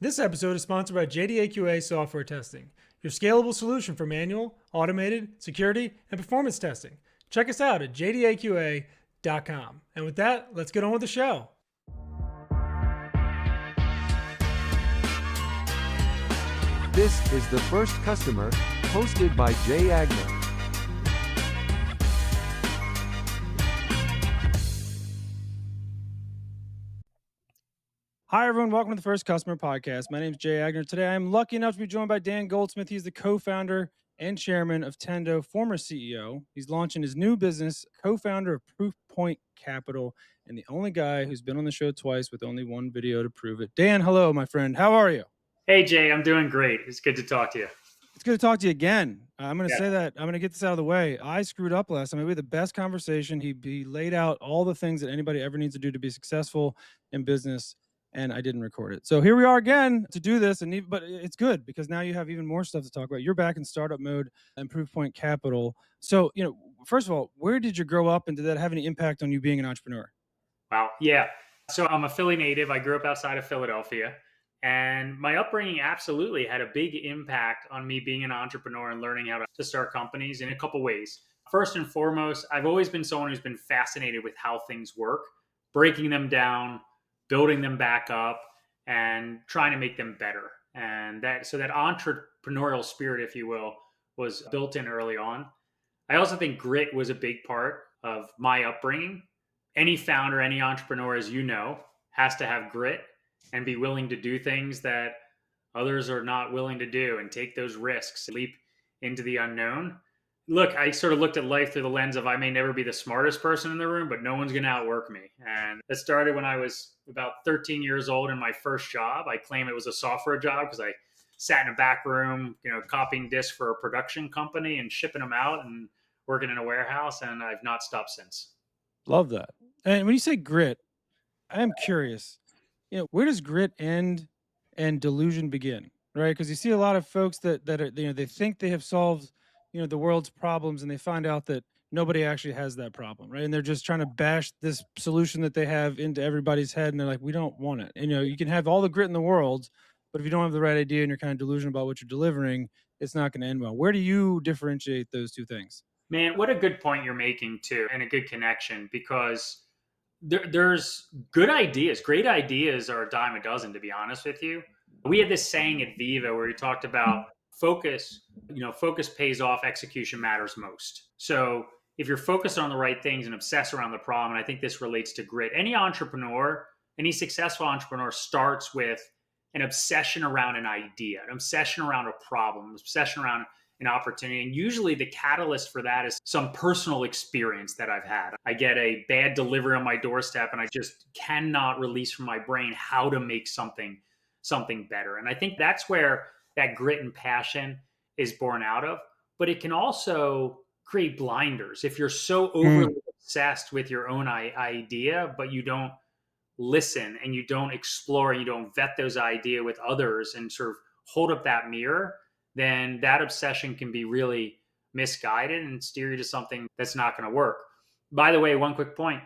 This episode is sponsored by JDAQA Software Testing, your scalable solution for manual, automated, security, and performance testing. Check us out at jdaqa.com. And with that, let's get on with the show. This is The First Customer, hosted by Jay Agner. Hi, everyone. Welcome to the First Customer Podcast. My name is Jay Agner. Today, I'm lucky enough to be joined by Dan Goldsmith. He's the co-founder and chairman of Tendo, former CEO. He's launching his new business, co-founder of Proofpoint Capital, and the only guy who's been on the show twice with only one video to prove it. Dan, hello, my friend. How are you? Hey, Jay, I'm doing great. It's good to talk to you. It's good to talk to you again. I'm going to say that. I'm going to get this out of the way. I screwed up last time. We had the best conversation. He laid out all the things that anybody ever needs to do to be successful in business, and I didn't record it. So here we are again to do this, but it's good because now you have even more stuff to talk about. You're back in startup mode and Proofpoint Capital. So, first of all, where did you grow up, and did that have any impact on you being an entrepreneur? Wow. Yeah. So I'm a Philly native. I grew up outside of Philadelphia. And my upbringing absolutely had a big impact on me being an entrepreneur and learning how to start companies in a couple ways. First and foremost, I've always been someone who's been fascinated with how things work, breaking them down, building them back up, and trying to make them better. And that entrepreneurial spirit, if you will, was built in early on. I also think grit was a big part of my upbringing. Any founder, any entrepreneur, as you know, has to have grit and be willing to do things that others are not willing to do and take those risks, leap into the unknown. Look, I sort of looked at life through the lens of I may never be the smartest person in the room, but no one's going to outwork me. And it started when I was about 13 years old in my first job. I claim it was a software job because I sat in a back room, copying discs for a production company and shipping them out and working in a warehouse. And I've not stopped since. Love that. And when you say grit, I am curious. Where does grit end and delusion begin, right? Because you see a lot of folks that are, they think they have solved, the world's problems, and they find out that nobody actually has that problem, right? And they're just trying to bash this solution that they have into everybody's head, and they're like, we don't want it. And, you can have all the grit in the world, but if you don't have the right idea and you're kind of delusional about what you're delivering, it's not going to end well. Where do you differentiate those two things? Man, what a good point you're making too, and a good connection, because there's good ideas. Great ideas are a dime a dozen, to be honest with you. We had this saying at Viva where we talked about focus. Focus pays off, execution matters most. So if you're focused on the right things and obsess around the problem, and I think this relates to grit, any entrepreneur, any successful entrepreneur starts with an obsession around an idea, an obsession around a problem, an obsession around an opportunity. And usually the catalyst for that is some personal experience that I've had. I get a bad delivery on my doorstep and I just cannot release from my brain how to make something better. And I think that's where that grit and passion is born out of. But it can also create blinders. If you're so overly obsessed with your own idea, but you don't listen and you don't explore and you don't vet those ideas with others and sort of hold up that mirror, then that obsession can be really misguided and steer you to something that's not going to work. By the way, one quick point.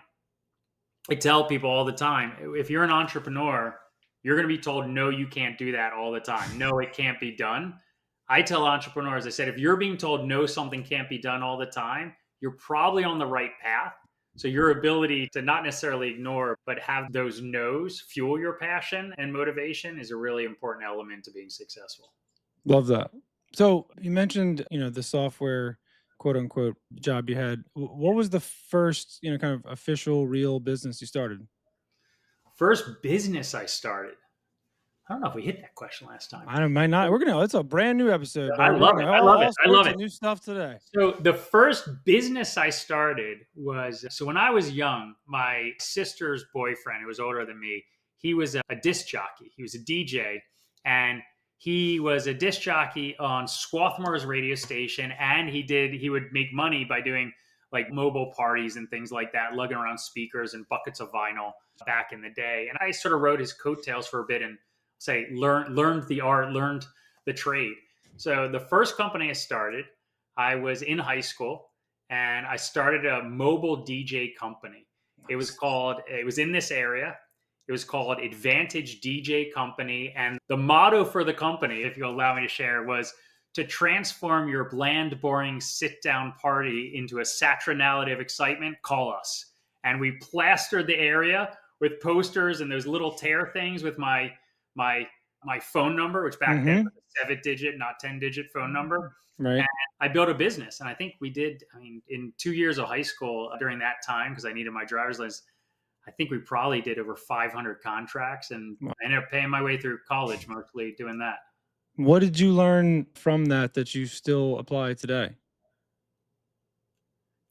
I tell people all the time, if you're an entrepreneur, you're going to be told, no, you can't do that all the time. No, it can't be done. I tell entrepreneurs, I said, if you're being told no, something can't be done all the time, you're probably on the right path. So your ability to not necessarily ignore, but have those no's fuel your passion and motivation is a really important element to being successful. Love that. So you mentioned, the software, quote unquote, job you had. What was the first, kind of official, real business you started? First business I started. I don't know if we hit that question last time. I might not. It's a brand new episode. I love it. I love it. New stuff today. So the first business I started was, when I was young, my sister's boyfriend, who was older than me, he was a disc jockey. He was a DJ, and he was a disc jockey on Swarthmore's radio station, and he would make money by doing like mobile parties and things like that, lugging around speakers and buckets of vinyl back in the day. And I sort of rode his coattails for a bit and learned the art, learned the trade. So the first company I started, I was in high school and I started a mobile DJ company. It was in this area. It was called Advantage DJ Company. And the motto for the company, if you'll allow me to share, was to transform your bland, boring sit down party into a saturnality of excitement. Call us. And we plastered the area with posters and those little tear things with my my phone number, which back then Mm-hmm. was a 7-digit, not 10-digit phone number. And Right. I built a business. And I think we did, I mean, in 2 years of high school during that time, because I needed my driver's license, I think we probably did over 500 contracts, and Wow. I ended up paying my way through college mostly doing that. What did you learn from that that you still apply today?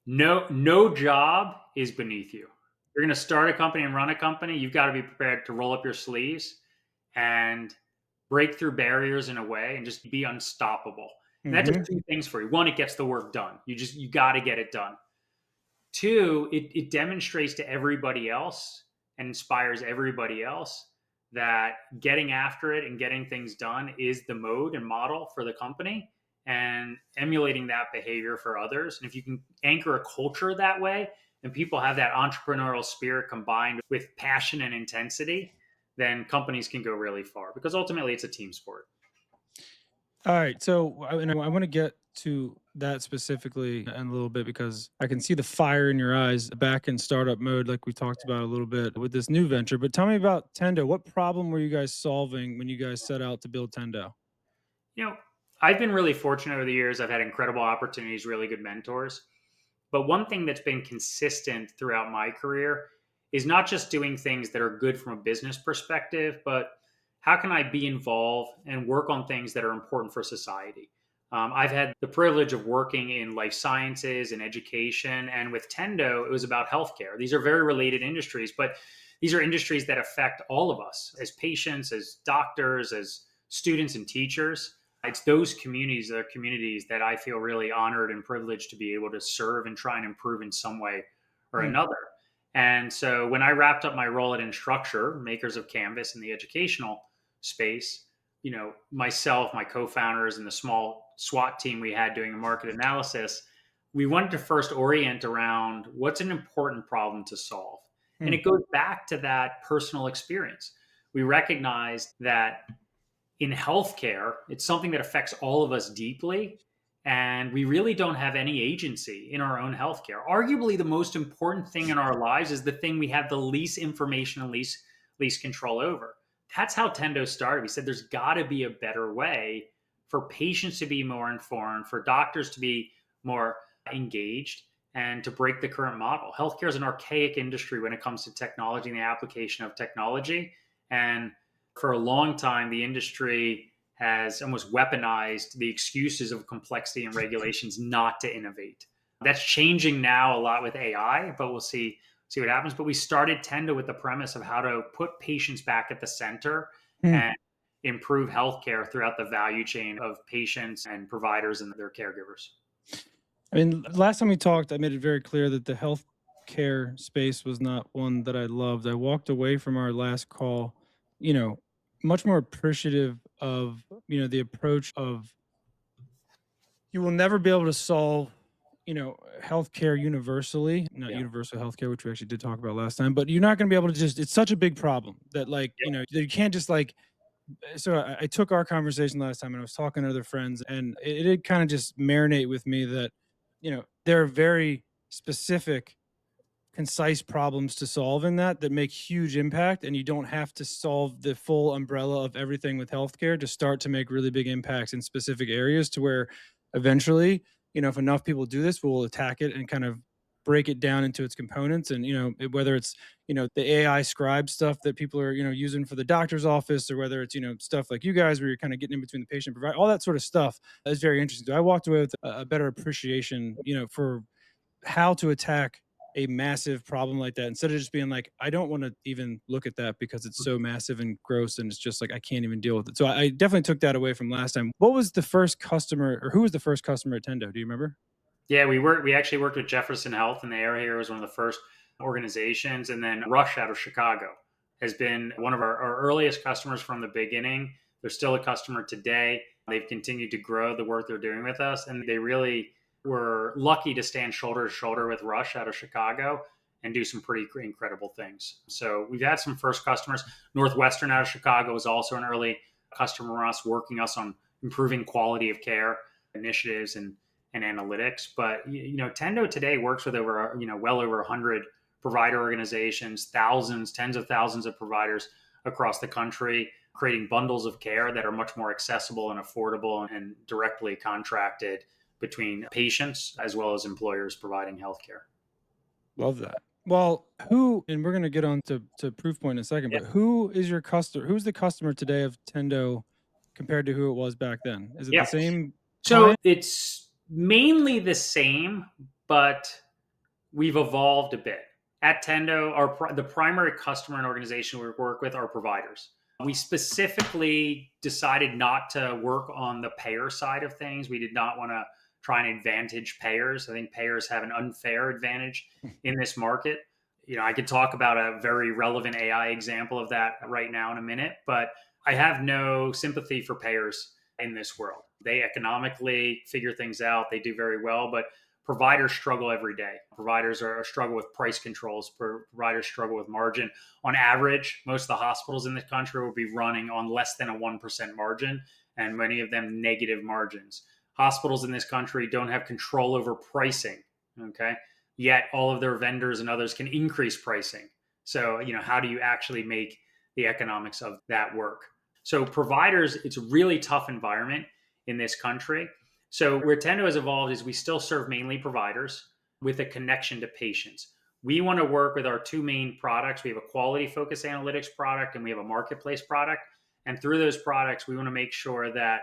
No job is beneath you. You're going to start a company and run a company. You've got to be prepared to roll up your sleeves and break through barriers in a way and just be unstoppable. And that does Mm-hmm. two things for you. One, it gets the work done. You got to get it done. Two, it demonstrates to everybody else and inspires everybody else that getting after it and getting things done is the mode and model for the company, and emulating that behavior for others. And if you can anchor a culture that way and people have that entrepreneurial spirit combined with passion and intensity, then companies can go really far, because ultimately it's a team sport. All right. So, I want to get to that specifically in a little bit because I can see the fire in your eyes back in startup mode, like we talked about a little bit with this new venture. But tell me about Tendo. What problem were you guys solving when you guys set out to build Tendo? You know, I've been really fortunate over the years. I've had incredible opportunities, really good mentors. But one thing that's been consistent throughout my career is not just doing things that are good from a business perspective, but how can I be involved and work on things that are important for society? I've had the privilege of working in life sciences and education. And with Tendo, it was about healthcare. These are very related industries, but these are industries that affect all of us as patients, as doctors, as students, and teachers. It's those communities that I feel really honored and privileged to be able to serve and try and improve in some way or Hmm. another. And so when I wrapped up my role at Instructure, makers of Canvas in the educational space, myself, my co-founders, and the small SWAT team we had doing a market analysis, we wanted to first orient around what's an important problem to solve. And Hmm. it goes back to that personal experience. We recognized that in healthcare, it's something that affects all of us deeply. And we really don't have any agency in our own healthcare. Arguably, the most important thing in our lives is the thing we have the least information and least control over. That's how Tendo started. We said there's got to be a better way for patients to be more informed, for doctors to be more engaged, and to break the current model. Healthcare is an archaic industry when it comes to technology and the application of technology. And for a long time, the industry has almost weaponized the excuses of complexity and regulations not to innovate. That's changing now a lot with AI, but we'll see what happens. But we started Tendo with the premise of how to put patients back at the center Hmm. and improve healthcare throughout the value chain of patients and providers and their caregivers. I mean, last time we talked, I made it very clear that the healthcare space was not one that I loved. I walked away from our last call, you know, much more appreciative of, the approach of you will never be able to solve, healthcare universally, not Yeah. universal healthcare, which we actually did talk about last time, but you're not going to be able to just, it's such a big problem that, like, that you can't just like, so I took our conversation last time and I was talking to other friends, and it did kind of just marinate with me that, there are very specific, concise problems to solve in that make huge impact. And you don't have to solve the full umbrella of everything with healthcare to start to make really big impacts in specific areas to where eventually, if enough people do this, we'll attack it and kind of break it down into its components. And, whether it's, the AI scribe stuff that people are, using for the doctor's office, or whether it's, stuff like you guys where you're kind of getting in between the patient and provider, all that sort of stuff is very interesting. So I walked away with a better appreciation, for how to attack a massive problem like that instead of just being like, I don't want to even look at that because it's so massive and gross and it's just like I can't even deal with it. So I definitely took that away from last time. What was the first customer, or who was the first customer at Tendo? Do you remember? Yeah, we actually worked with Jefferson Health in the area here. It was one of the first organizations. And then Rush out of Chicago has been one of our earliest customers from the beginning. They're still a customer today. They've continued to grow the work they're doing with us. And they really were lucky to stand shoulder to shoulder with Rush out of Chicago and do some pretty incredible things. So we've had some first customers. Northwestern out of Chicago is also an early customer for us, working us on improving quality of care initiatives and analytics. But Tendo today works with over well over 100 provider organizations, thousands, tens of thousands of providers across the country, creating bundles of care that are much more accessible and affordable and directly contracted between patients as well as employers providing healthcare. Love that. Well, who, and we're going to get on to Proofpoint in a second, Yeah. but who is your customer? Who's the customer today of Tendo compared to who it was back then? Is it Yeah. the same So client? it's mainly the same, but we've evolved a bit. At Tendo, the primary customer and organization we work with are providers. We specifically decided not to work on the payer side of things. We did not want to try and advantage payers. I think payers have an unfair advantage in this market. I could talk about a very relevant AI example of that right now in a minute, but I have no sympathy for payers in this world. They economically figure things out. They do very well, but providers struggle every day. Providers struggle with price controls. Providers struggle with margin. On average, most of the hospitals in the country will be running on less than a 1% margin, and many of them negative margins. Hospitals in this country don't have control over pricing, okay? Yet all of their vendors and others can increase pricing. So, how do you actually make the economics of that work? So providers, it's a really tough environment in this country. So where Tendo has evolved is we still serve mainly providers with a connection to patients. We want to work with our two main products. We have a quality focus analytics product and we have a marketplace product. And through those products, we want to make sure that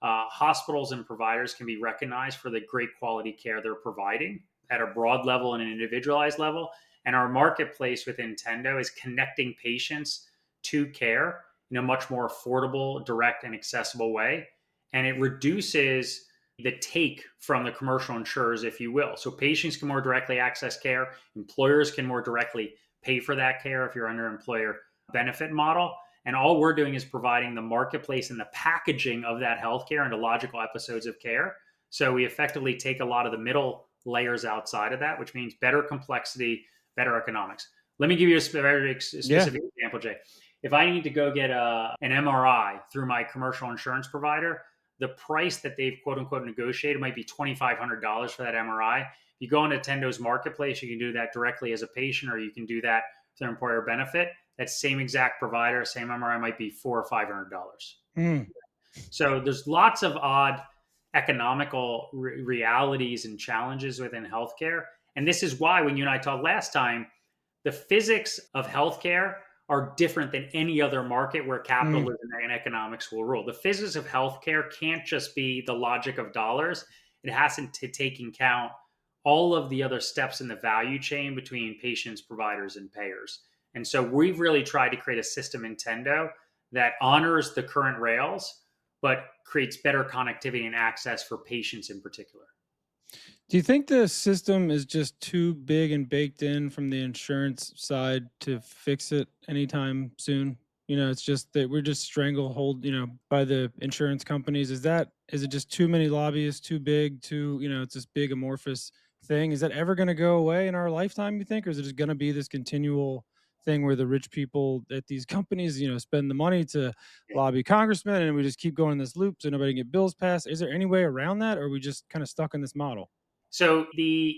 hospitals and providers can be recognized for the great quality care they're providing at a broad level and an individualized level. And our marketplace within Tendo is connecting patients to care in a much more affordable, direct, and accessible way. And it reduces the take from the commercial insurers, if you will. So patients can more directly access care. Employers can more directly pay for that care if you're under an employer benefit model. And all we're doing is providing the marketplace and the packaging of that healthcare into logical episodes of care. So we effectively take a lot of the middle layers outside of that, which means better complexity, better economics. Let me give you a very specific example, Jay. If I need to go get an MRI through my commercial insurance provider, the price that they've quote unquote negotiated might be $2,500 for that MRI. If you go into Tendo's marketplace, you can do that directly as a patient, or you can do that through employer benefit. That same exact provider, same MRI might be $400 or $500. So there's lots of odd economical realities and challenges within healthcare. And this is why when you and I talked last time, the physics of healthcare are different than any other market where capitalism and economics will rule. The physics of healthcare can't just be the logic of dollars. It has to take into account all of the other steps in the value chain between patients, providers, and payers. And so we've really tried to create a system in Tendo that honors the current rails, but creates better connectivity and access for patients in particular. Do you think the system is just too big and baked in from the insurance side to fix it anytime soon? It's just that we're just stranglehold, by the insurance companies. Is it just too many lobbyists, too big, it's this big amorphous thing? Is that ever going to go away in our lifetime, you think? Or is it just going to be this continual thing where the rich people at these companies, spend the money to lobby congressmen and we just keep going in this loop so nobody can get bills passed? Is there any way around that? Or are we just kind of stuck in this model? So to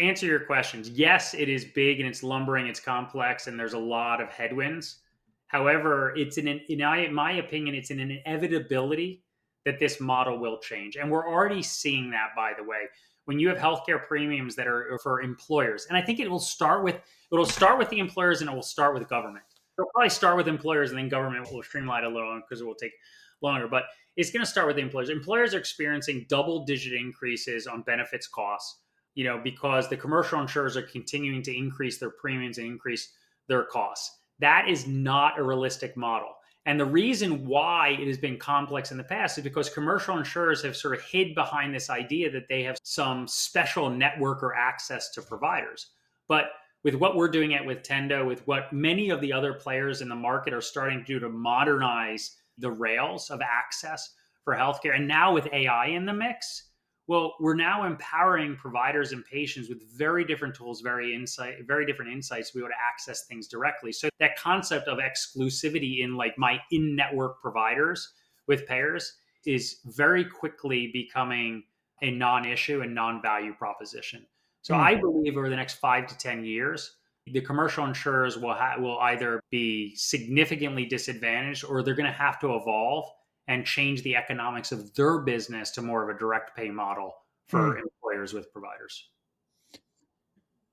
answer your questions, yes, it is big and it's lumbering, it's complex, and there's a lot of headwinds. However, in my opinion, it's an inevitability that this model will change. And we're already seeing that, by the way. When you have healthcare premiums that are for employers, and I think it'll start with the employers and it will start with government. It'll probably start with employers and then government will streamline a little because it will take longer. But it's going to start with the employers. Employers are experiencing double-digit increases on benefits costs, because the commercial insurers are continuing to increase their premiums and increase their costs. That is not a realistic model. And the reason why it has been complex in the past is because commercial insurers have sort of hid behind this idea that they have some special network or access to providers. But with what we're doing with Tendo, with what many of the other players in the market are starting to do to modernize the rails of access for healthcare, and now with AI in the mix, Well, we're now empowering providers and patients with very different tools, very different insights to be able to access things directly. So that concept of exclusivity in like my in-network providers with payers is very quickly becoming a non-issue and non-value proposition. So Hmm. I believe over the next 5 to 10 years, the commercial insurers will either be significantly disadvantaged or they're going to have to evolve and change the economics of their business to more of a direct pay model Hmm. for employers with providers.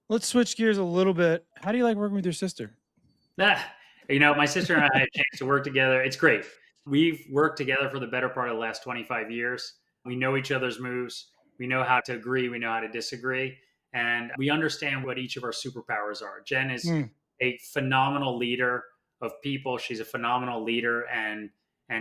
Let's switch gears a little bit. How do you like working with your sister? Ah, my sister and I had a chance to work together. It's great. We've worked together for the better part of the last 25 years. We know each other's moves. We know how to agree. We know how to disagree. And we understand what each of our superpowers are. Jen is Hmm. a phenomenal leader of people. She's a phenomenal leader and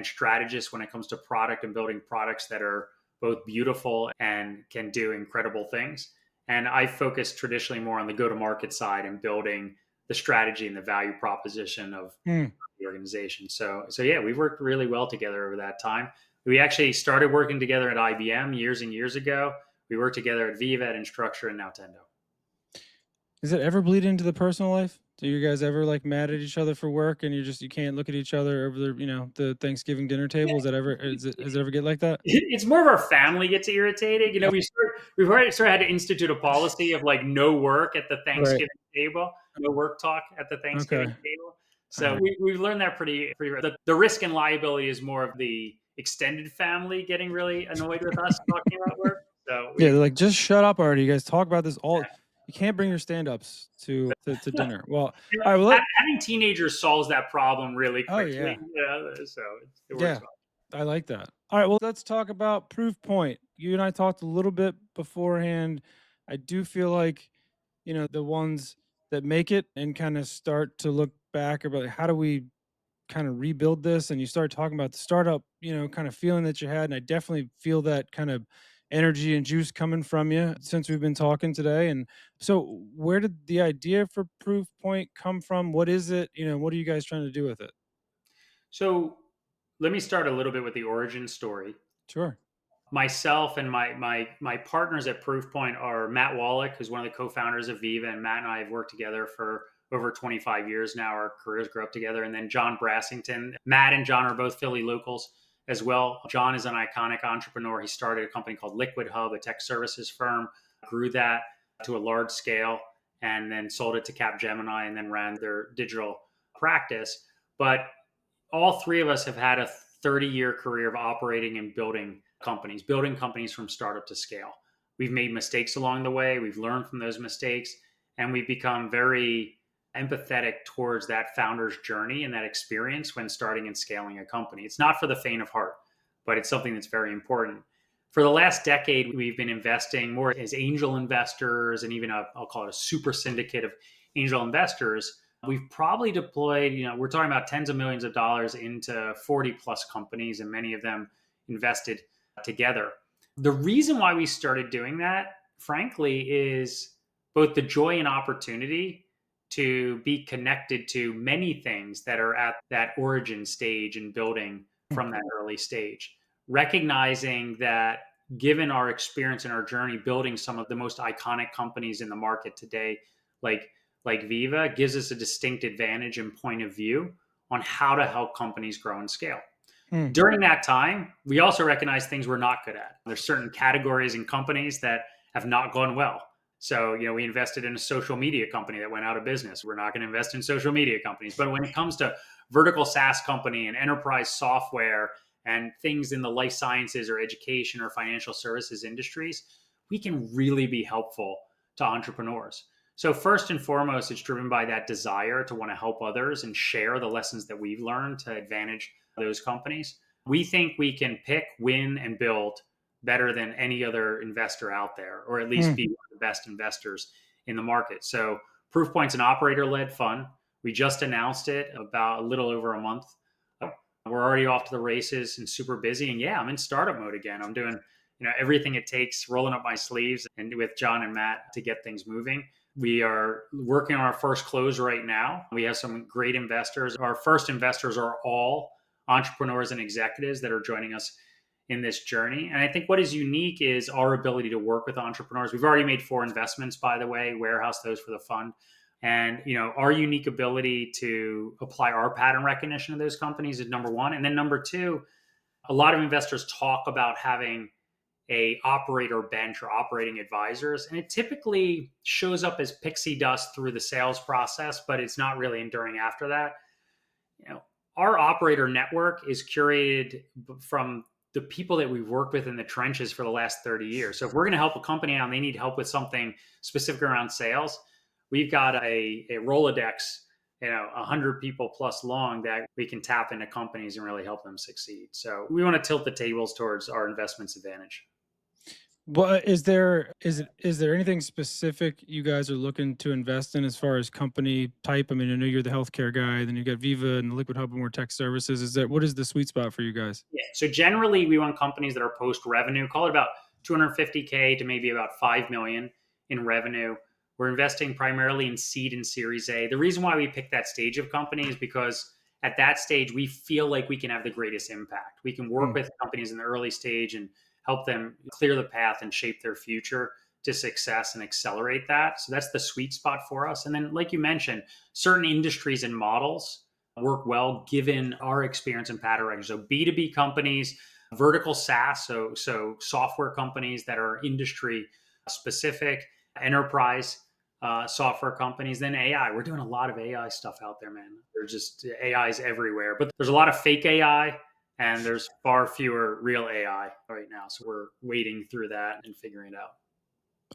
strategist when it comes to product and building products that are both beautiful and can do incredible things. And I focus traditionally more on the go-to-market side and building the strategy and the value proposition of Hmm. the organization. So yeah, we've worked really well together over that time. We actually started working together at IBM years and years ago. We worked together at Viva, at Instructure, and now Tendo. Does it ever bleed into the personal life? Do you guys ever like mad at each other for work and you can't look at each other over the Thanksgiving dinner table? Does it ever get like that? It's more of our family gets irritated. Oh, We've already sort of had to institute a policy of like no work at the right. Thanksgiving table, no work talk at the Okay. Thanksgiving table. All So right. we've learned that pretty. The risk and liability is more of the extended family getting really annoyed with us talking about work. So Yeah, we they're like, just shut up already. You guys talk about this all. You can't bring your stand-ups to dinner. Well, all right. Well, having teenagers solves that problem really oh quickly. yeah, Yeah, so it works yeah. well. I like that. All right. Well, let's talk about Proofpoint. You and I talked a little bit beforehand. I do feel like the ones that make it and kind of start to look back about how do we kind of rebuild this, and you start talking about the startup kind of feeling that you had, and I definitely feel that kind of energy and juice coming from you since we've been talking today. And so where did the idea for Proofpoint come from? What is it? What are you guys trying to do with it? So let me start a little bit with the origin story. Sure. Myself and my partners at Proofpoint are Matt Wallach, who's one of the co-founders of Viva, and Matt and I have worked together for over 25 years now. Our careers grew up together. And then John Brassington. Matt and John are both Philly locals as well. John is an iconic entrepreneur. He started a company called Liquid Hub, a tech services firm, grew that to a large scale, and then sold it to Capgemini and then ran their digital practice. But all three of us have had a 30-year career of operating and building companies from startup to scale. We've made mistakes along the way. We've learned from those mistakes, and we've become very empathetic towards that founder's journey and that experience when starting and scaling a company. It's not for the faint of heart, but it's something that's very important. For the last decade, we've been investing more as angel investors and even I'll call it a super syndicate of angel investors. We've probably deployed, we're talking about tens of millions of dollars into 40 plus companies, and many of them invested together. The reason why we started doing that, frankly, is both the joy and opportunity to be connected to many things that are at that origin stage and building from that early stage. Recognizing that given our experience and our journey building some of the most iconic companies in the market today, like Viva, gives us a distinct advantage and point of view on how to help companies grow and scale. Hmm. During that time, we also recognize things we're not good at. There's certain categories and companies that have not gone well. So, we invested in a social media company that went out of business. We're not going to invest in social media companies. But when it comes to vertical SaaS company and enterprise software and things in the life sciences or education or financial services industries, we can really be helpful to entrepreneurs. So first and foremost, it's driven by that desire to want to help others and share the lessons that we've learned to advantage those companies. We think we can pick, win, and build better than any other investor out there, or at least Hmm. be one of the best investors in the market. So Proofpoint's an operator-led fund. We just announced it about a little over a month. We're already off to the races and super busy. And yeah, I'm in startup mode again. I'm doing everything it takes, rolling up my sleeves and with John and Matt to get things moving. We are working on our first close right now. We have some great investors. Our first investors are all entrepreneurs and executives that are joining us in this journey. And I think what is unique is our ability to work with entrepreneurs. We've already made 4 investments, by the way, warehouse those for the fund. And our unique ability to apply our pattern recognition to those companies is number one. And then number two, a lot of investors talk about having a operator bench or operating advisors, and it typically shows up as pixie dust through the sales process, but it's not really enduring after that. Our operator network is curated from the people that we've worked with in the trenches for the last 30 years. So if we're going to help a company out and they need help with something specific around sales, we've got a Rolodex, 100 people plus long, that we can tap into companies and really help them succeed. So we want to tilt the tables towards our investments advantage. Well, is there anything specific you guys are looking to invest in as far as company type? I mean, I know you're the healthcare guy, then you got Viva and Liquid Hub and more tech services. What is the sweet spot for you guys? Yeah. So generally, we want companies that are post revenue, call it about 250K to maybe about 5 million in revenue. We're investing primarily in seed and Series A. The reason why we pick that stage of company is because at that stage, we feel like we can have the greatest impact. We can work with companies in the early stage and help them clear the path and shape their future to success and accelerate that. So that's the sweet spot for us. And then, like you mentioned, certain industries and models work well given our experience in pattern recognition. So B2B companies, vertical SaaS, so software companies that are industry specific, enterprise software companies, then AI. We're doing a lot of AI stuff out there, man. There's just AI's everywhere, but there's a lot of fake AI and there's far fewer real AI right now. So we're wading through that and figuring it out.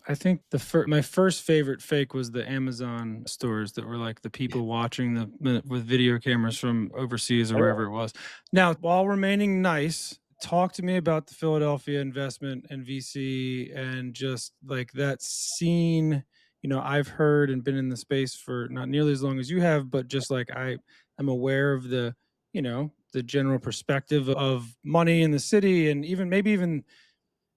I think my first favorite fake was the Amazon stores that were like the people watching with video cameras from overseas or wherever it was. Now, while remaining nice, talk to me about the Philadelphia investment and VC and just like that scene. I've heard and been in the space for not nearly as long as you have, but just like I am aware of the general perspective of money in the city, and maybe even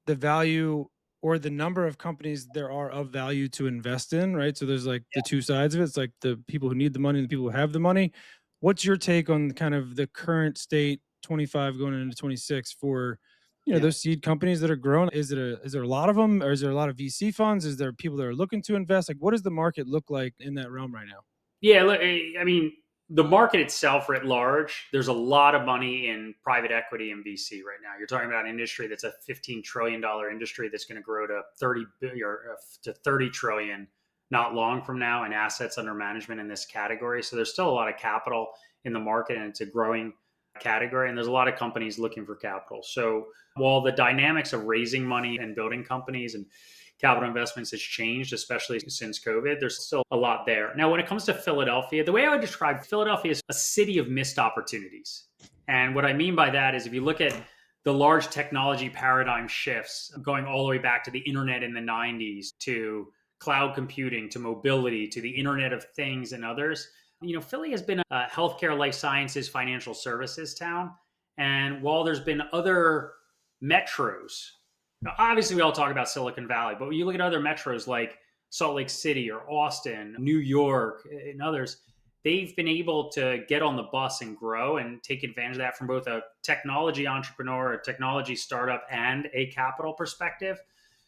the value or the number of companies there are of value to invest in, right? So there's like the two sides of it. It's like the people who need the money and the people who have the money. What's your take on kind of the current state 25 going into 26 for those seed companies that are growing? Is there a lot of them, or is there a lot of VC funds? Is there people that are looking to invest? Like, what does the market look like in that realm right now? Yeah, look, I mean, the market itself writ large, there's a lot of money in private equity and VC right now. You're talking about an industry that's a $15 trillion industry that's going to grow to 30 billion or to 30 trillion not long from now in assets under management in this category. So there's still a lot of capital in the market, and it's a growing category, and there's a lot of companies looking for capital. So while the dynamics of raising money and building companies and capital investments has changed, especially since COVID, there's still a lot there. Now, when it comes to Philadelphia, the way I would describe Philadelphia is a city of missed opportunities. And what I mean by that is if you look at the large technology paradigm shifts going all the way back to the internet in the 90s, to cloud computing, to mobility, to the Internet of Things and others, Philly has been a healthcare, life sciences, financial services town. And while there's been other metros, now, obviously, we all talk about Silicon Valley, but when you look at other metros like Salt Lake City or Austin, New York, and others, they've been able to get on the bus and grow and take advantage of that from both a technology entrepreneur, a technology startup, and a capital perspective.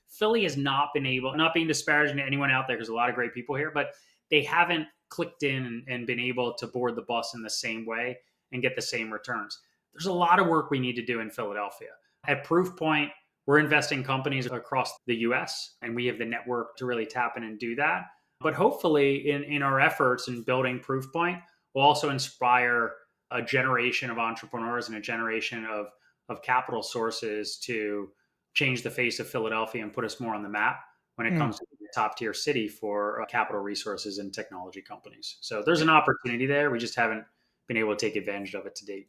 Philly has not been able, not being disparaging to anyone out there, there's a lot of great people here, but they haven't clicked in and been able to board the bus in the same way and get the same returns. There's a lot of work we need to do in Philadelphia. At Proofpoint, we're investing companies across the US, and we have the network to really tap in and do that. But hopefully in our efforts in building Proofpoint, we'll also inspire a generation of entrepreneurs and a generation of capital sources to change the face of Philadelphia and put us more on the map when it comes to the top tier city for capital resources and technology companies. So there's an opportunity there. We just haven't been able to take advantage of it to date.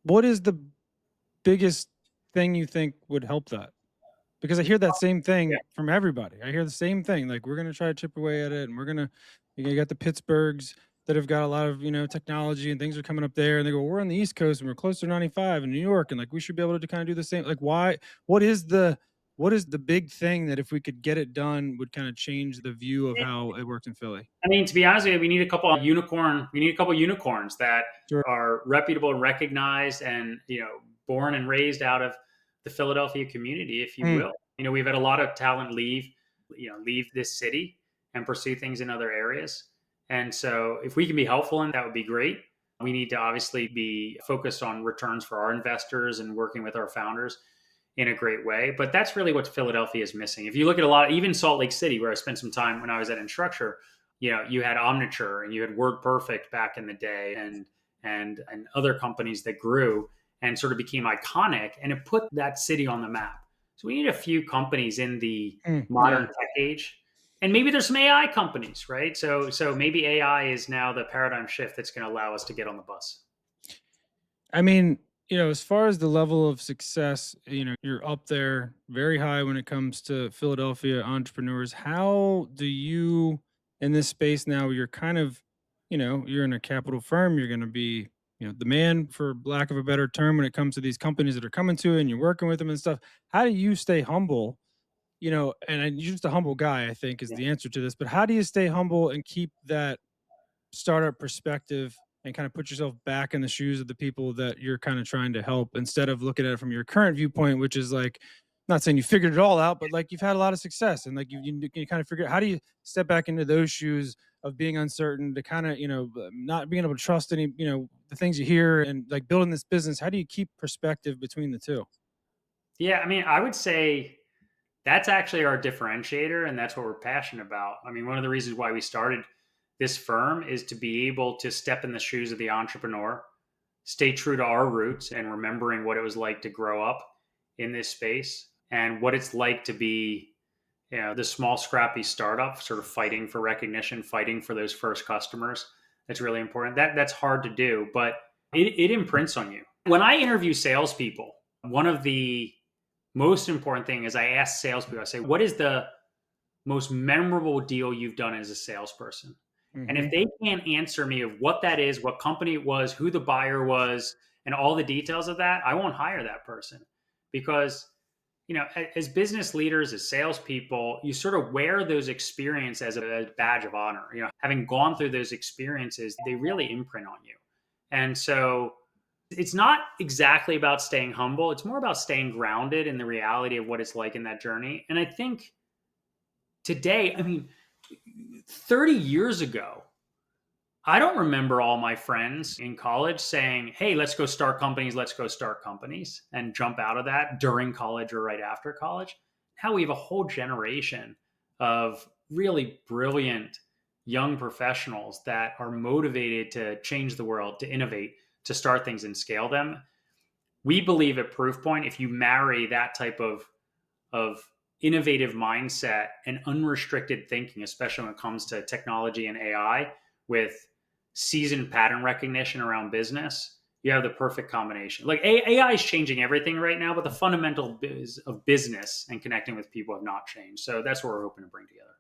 What is the biggest thing you think would help that? Because I hear that same thing from everybody. I hear the same thing. Like, we're going to try to chip away at it. And you got the Pittsburghs that have got a lot of, technology and things are coming up there. And they go, we're on the East Coast and we're close to 95 in New York. And like, we should be able to kind of do the same. Like, what is the big thing that if we could get it done would kind of change the view of how it works in Philly? I mean, to be honest with you, we need a couple unicorns that are reputable and recognized and, born and raised out of the Philadelphia community, if you Mm. will. We've had a lot of talent leave this city and pursue things in other areas. And so if we can be helpful in that would be great. We need to obviously be focused on returns for our investors and working with our founders in a great way. But that's really what Philadelphia is missing. If you look at a lot, even Salt Lake City, where I spent some time when I was at Instructure, you had Omniture and you had WordPerfect back in the day, and other companies that grew and sort of became iconic, and it put that city on the map. So we need a few companies in the modern Yeah. tech age, and maybe there's some AI companies, right? So maybe AI is now the paradigm shift that's going to allow us to get on the bus. I mean, as far as the level of success, you're up there very high when it comes to Philadelphia entrepreneurs. How do you, in this space now, you're kind of, you're in a capital firm, you're going to be, the man, for lack of a better term, when it comes to these companies that are coming to you and you're working with them and stuff. How do you stay humble? You're just a humble guy, I think, is Yeah. the answer to this. But how do you stay humble and keep that startup perspective and kind of put yourself back in the shoes of the people that you're kind of trying to help, instead of looking at it from your current viewpoint, which is like, not saying you figured it all out, but like you've had a lot of success, and like you kind of figure out, how do you step back into those shoes of being uncertain, to kind of, not being able to trust any, the things you hear, and like building this business. How do you keep perspective between the two? Yeah, I mean, I would say that's actually our differentiator, and that's what we're passionate about. I mean, one of the reasons why we started this firm is to be able to step in the shoes of the entrepreneur, stay true to our roots, and remembering what it was like to grow up in this space and what it's like to be, the small, scrappy startup, sort of fighting for recognition, fighting for those first customers. That's really important. That's hard to do, but it imprints on you. When I interview salespeople, one of the most important thing is I ask salespeople, I say, what is the most memorable deal you've done as a salesperson? And if Hmm. they can't answer me of what that is, what company it was, who the buyer was, and all the details of that, I won't hire that person. Because, as business leaders, as salespeople, you sort of wear those experiences as a badge of honor. Having gone through those experiences, they really imprint on you. And so it's not exactly about staying humble. It's more about staying grounded in the reality of what it's like in that journey. And I think today, I mean, 30 years ago, I don't remember all my friends in college saying, hey, let's go start companies, and jump out of that during college or right after college. Now we have a whole generation of really brilliant young professionals that are motivated to change the world, to innovate, to start things and scale them. We believe at Proofpoint, if you marry that type of innovative mindset and unrestricted thinking, especially when it comes to technology and AI, with seasoned pattern recognition around business, you have the perfect combination. Like AI is changing everything right now, but the fundamental of business and connecting with people have not changed. So that's what we're hoping to bring together.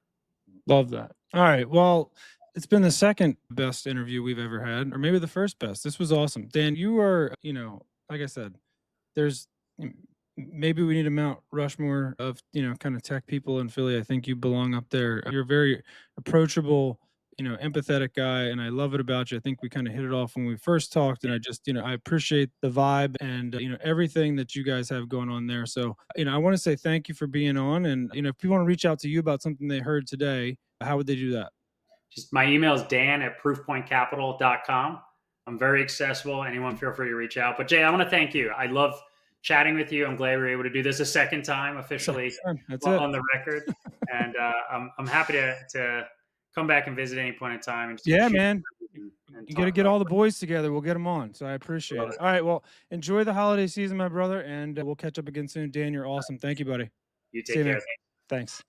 Love that. All right. Well, it's been the second best interview we've ever had, or maybe the first best. This was awesome. Dan, you are, like I said, there's maybe we need a Mount Rushmore of, kind of tech people in Philly. I think you belong up there. You're a very approachable, empathetic guy, and I love it about you. I think we kind of hit it off when we first talked, and I just, I appreciate the vibe and, everything that you guys have going on there. So, I want to say thank you for being on, and, if people want to reach out to you about something they heard today, how would they do that? Just my email is dan@proofpointcapital.com. I'm very accessible. Anyone feel free to reach out. But Jay, I want to thank you. I love chatting with you. I'm glad we were able to do this a second time officially That's it. on the record. And I'm happy to come back and visit any point in time and Yeah, shoot man. and You got to talk get about all the boys together. We'll get them on. So I appreciate it. it. All right. Well, enjoy the holiday season, my brother, and we'll catch up again soon. Dan, you're awesome. Thank you, buddy. You See take you, care. man. Thanks.